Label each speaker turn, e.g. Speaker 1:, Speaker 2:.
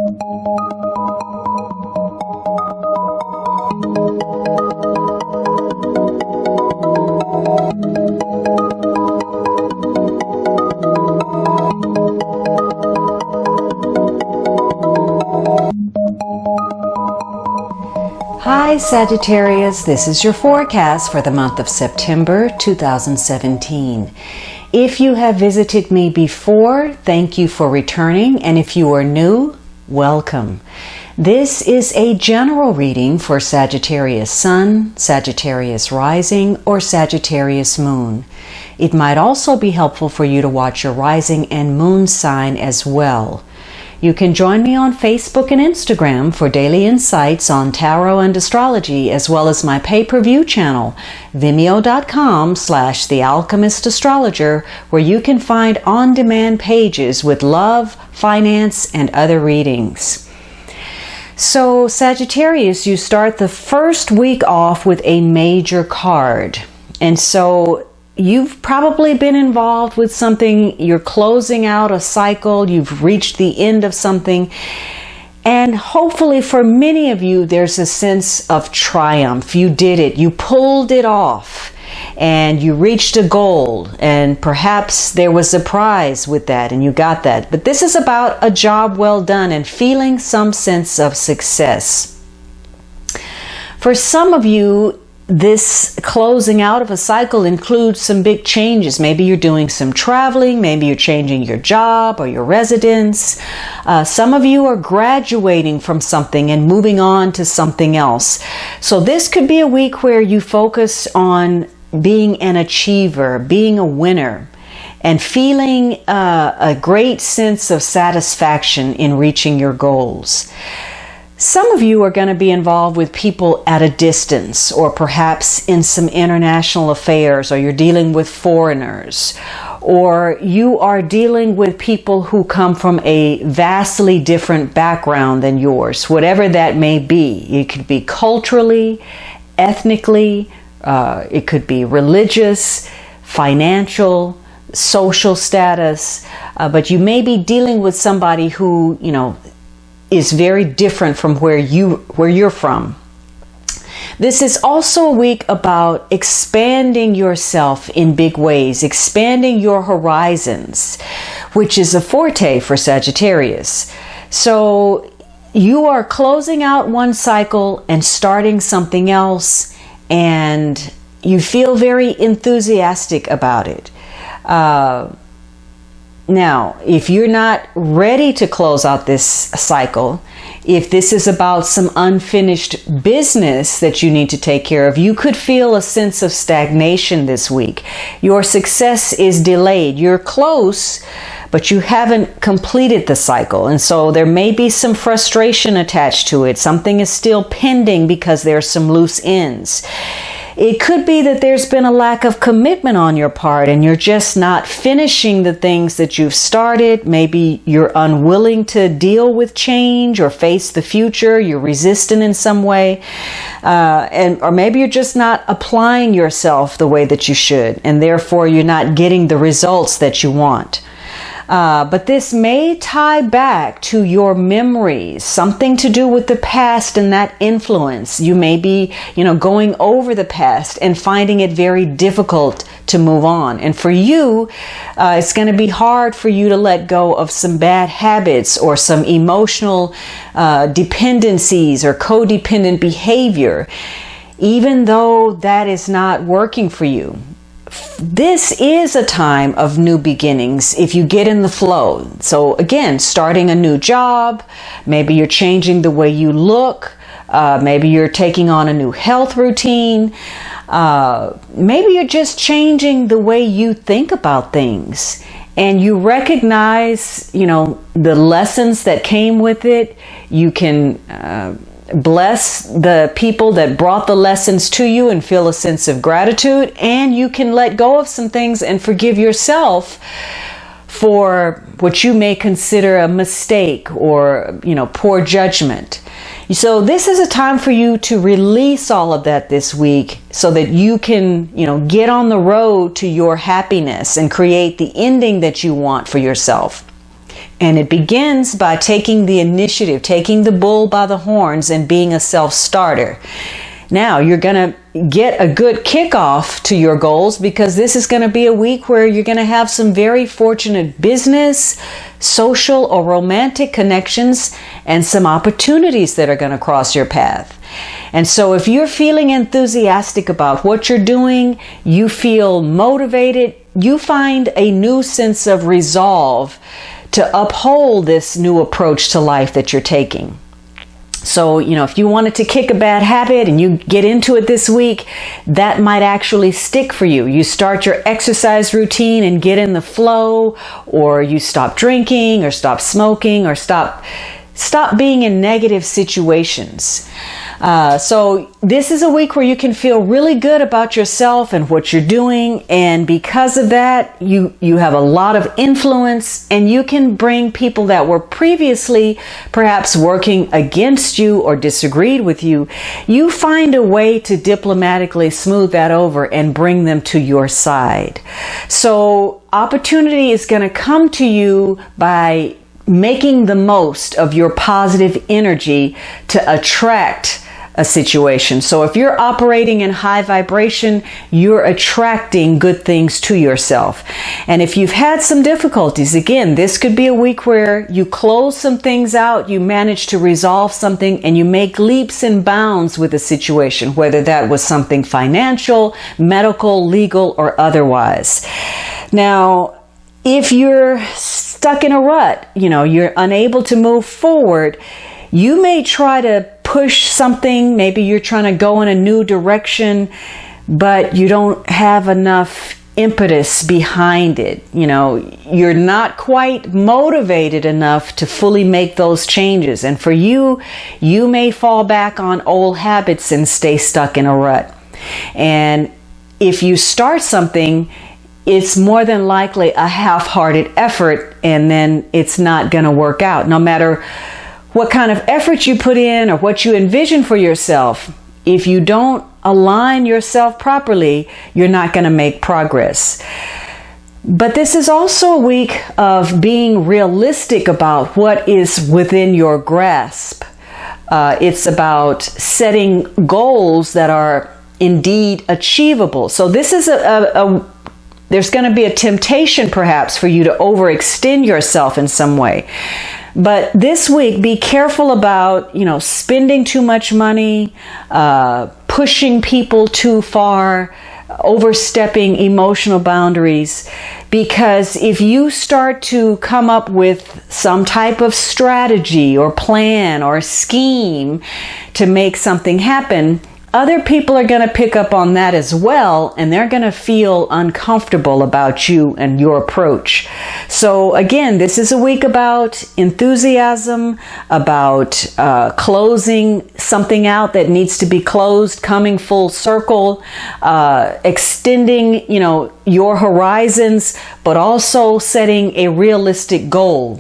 Speaker 1: Hi Sagittarius, this is your forecast for the month of September 2017. If you have visited me before, thank you for returning, and if you are new, welcome. This is a general reading for Sagittarius Sun, Sagittarius Rising, or Sagittarius Moon. It might also be helpful for you to watch your rising and moon sign as well. You can join me on Facebook and Instagram for daily insights on tarot and astrology, as well as my pay-per-view channel, vimeo.com/thealchemistastrologer, where you can find on-demand pages with love, finance, and other readings. So Sagittarius, you start the first week off with a major card. And so you've probably been involved with something, you're closing out a cycle, you've reached the end of something, and hopefully for many of you there's a sense of triumph. You did it, you pulled it off, and you reached a goal, and perhaps there was a prize with that and you got that. But this is about a job well done and feeling some sense of success. For some of you, this closing out of a cycle includes some big changes. Maybe you're doing some traveling, maybe you're changing your job or your residence. Some of you are graduating from something and moving on to something else. So this could be a week where you focus on being an achiever, being a winner, and feeling a great sense of satisfaction in reaching your goals. Some of you are going to be involved with people at a distance, or perhaps in some international affairs, or you're dealing with foreigners, or you are dealing with people who come from a vastly different background than yours, whatever that may be. It could be culturally, ethnically, it could be religious, financial, social status, but you may be dealing with somebody who, is very different from where you're from. This is also a week about expanding yourself in big ways, expanding your horizons, which is a forte for Sagittarius. So you are closing out one cycle and starting something else, and you feel very enthusiastic about it. Now, if you're not ready to close out this cycle, if this is about some unfinished business that you need to take care of, you could feel a sense of stagnation this week. Your success is delayed. You're close, but you haven't completed the cycle. And so there may be some frustration attached to it. Something is still pending because there are some loose ends. It could be that there's been a lack of commitment on your part and you're just not finishing the things that you've started. Maybe you're unwilling to deal with change or face the future. You're resistant in some way. Or maybe you're just not applying yourself the way that you should, and therefore you're not getting the results that you want. But this may tie back to your memories, something to do with the past and that influence. You may be, going over the past and finding it very difficult to move on. And for you, it's going to be hard for you to let go of some bad habits or some emotional dependencies or codependent behavior, even though that is not working for you. This is a time of new beginnings if you get in the flow. So again, starting a new job, maybe you're changing the way you look, maybe you're taking on a new health routine, maybe you're just changing the way you think about things, and you recognize, the lessons that came with it. You can bless the people that brought the lessons to you and feel a sense of gratitude, and you can let go of some things and forgive yourself for what you may consider a mistake or poor judgment. So this is a time for you to release all of that this week so that you can get on the road to your happiness and create the ending that you want for yourself. And it begins by taking the initiative, taking the bull by the horns and being a self-starter. Now, you're going to get a good kickoff to your goals because this is going to be a week where you're going to have some very fortunate business, social, or romantic connections and some opportunities that are going to cross your path. And so if you're feeling enthusiastic about what you're doing, you feel motivated, you find a new sense of resolve to uphold this new approach to life that you're taking. So, if you wanted to kick a bad habit and you get into it this week, that might actually stick for you. You start your exercise routine and get in the flow, or you stop drinking or stop smoking or stop being in negative situations. So this is a week where you can feel really good about yourself and what you're doing. And because of that, you have a lot of influence and you can bring people that were previously perhaps working against you or disagreed with you. You find a way to diplomatically smooth that over and bring them to your side. So opportunity is going to come to you by making the most of your positive energy to attract a situation. So if you're operating in high vibration, you're attracting good things to yourself. And if you've had some difficulties, again, this could be a week where you close some things out, you manage to resolve something, and you make leaps and bounds with a situation, whether that was something financial, medical, legal, or otherwise. Now, if you're stuck in a rut, you're unable to move forward, you may try to push something. Maybe you're trying to go in a new direction, but you don't have enough impetus behind it. You're not quite motivated enough to fully make those changes. And for you, you may fall back on old habits and stay stuck in a rut. And if you start something, it's more than likely a half-hearted effort, and then it's not going to work out. No matter what kind of effort you put in or what you envision for yourself, if you don't align yourself properly, you're not going to make progress. But this is also a week of being realistic about what is within your grasp. It's about setting goals that are indeed achievable. So this is there's going to be a temptation perhaps for you to overextend yourself in some way. But this week, be careful about, spending too much money, pushing people too far, overstepping emotional boundaries. Because if you start to come up with some type of strategy or plan or scheme to make something happen, other people are going to pick up on that as well, and they're going to feel uncomfortable about you and your approach. So again, this is a week about enthusiasm, about closing something out that needs to be closed, coming full circle, extending, your horizons, but also setting a realistic goal